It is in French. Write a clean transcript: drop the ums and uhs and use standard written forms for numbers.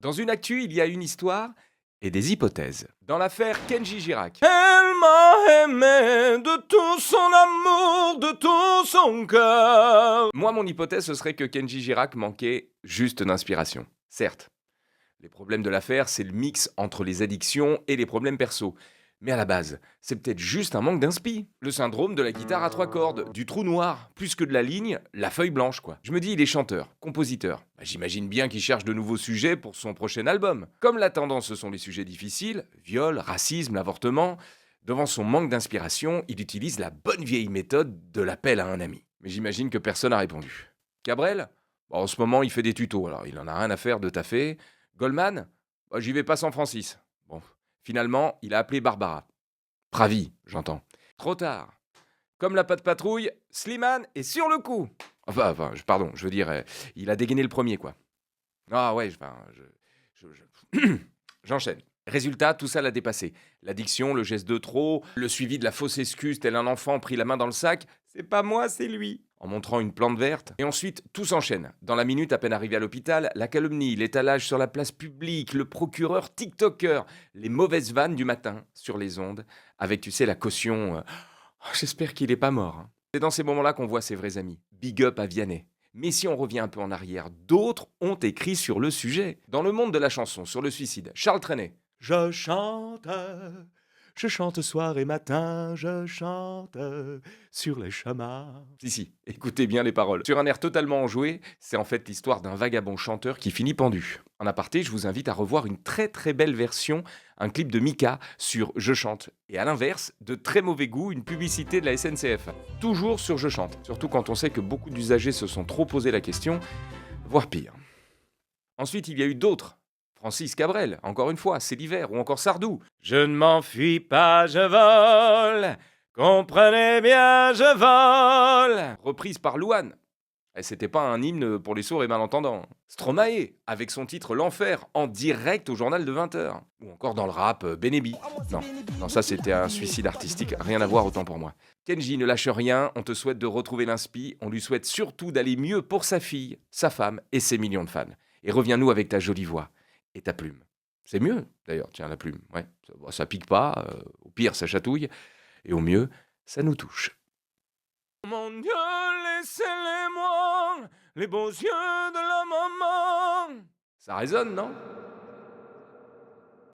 Dans une actu, il y a une histoire et des hypothèses. Dans l'affaire Kenji Girac. Elle m'a aimé de tout son amour, de tout son cœur. Moi, mon hypothèse, ce serait que Kenji Girac manquait juste d'inspiration. Certes, les problèmes de l'affaire, c'est le mix entre les addictions et les problèmes perso. Mais à la base, c'est peut-être juste un manque d'inspi. Le syndrome de la guitare à 3 cordes, du trou noir, plus que de la ligne, la feuille blanche quoi. Je me dis, il est chanteur, compositeur. J'imagine bien qu'il cherche de nouveaux sujets pour son prochain album. Comme la tendance, ce sont les sujets difficiles, viol, racisme, l'avortement, devant son manque d'inspiration, il utilise la bonne vieille méthode de l'appel à un ami. Mais j'imagine que personne n'a répondu. Cabrel? En ce moment, il fait des tutos, alors il en a rien à faire de taffer. Goldman? J'y vais pas sans Francis. Bon, finalement, il a appelé Barbara. Pravi, j'entends. Trop tard. Comme la patte patrouille, Slimane est sur le coup. Pardon, je veux dire, il a dégainé le premier, quoi. Ah ouais, j'enchaîne. Résultat, tout ça l'a dépassé. L'addiction, le geste de trop, le suivi de la fausse excuse tel un enfant pris la main dans le sac. C'est pas moi, c'est lui. En montrant une plante verte. Et ensuite, tout s'enchaîne. Dans la minute à peine arrivé à l'hôpital, la calomnie, l'étalage sur la place publique, le procureur TikToker, les mauvaises vannes du matin sur les ondes, avec, tu sais, la caution. J'espère qu'il est pas mort. Hein. C'est dans ces moments-là qu'on voit ses vrais amis. Big up à Vianney. Mais si on revient un peu en arrière, d'autres ont écrit sur le sujet. Dans le monde de la chanson, sur le suicide, Charles Trenet. Je chante soir et matin, je chante sur les chemins. Si, écoutez bien les paroles. Sur un air totalement enjoué, c'est en fait l'histoire d'un vagabond chanteur qui finit pendu. En aparté, je vous invite à revoir une très très belle version, un clip de Mika sur Je chante. Et à l'inverse, de très mauvais goût, une publicité de la SNCF. Toujours sur Je chante. Surtout quand on sait que beaucoup d'usagers se sont trop posé la question, voire pire. Ensuite, il y a eu d'autres. Francis Cabrel, encore une fois, c'est l'hiver, ou encore Sardou. Je ne m'enfuis pas, je vole, comprenez bien, je vole. Reprise par Louane. Et c'était pas un hymne pour les sourds et malentendants. Stromae, avec son titre L'Enfer, en direct au journal de 20h. Ou encore dans le rap, Benebi. Non, ça c'était un suicide artistique, rien à voir autant pour moi. Kenji, ne lâche rien, on te souhaite de retrouver l'inspi, on lui souhaite surtout d'aller mieux pour sa fille, sa femme et ses millions de fans. Et reviens-nous avec ta jolie voix et ta plume. C'est mieux, d'ailleurs, tiens, la plume. Ouais, ça pique pas, au pire, ça chatouille, et au mieux, ça nous touche. Mon Dieu, laissez-les-moi, les beaux yeux de la maman. Ça résonne, non?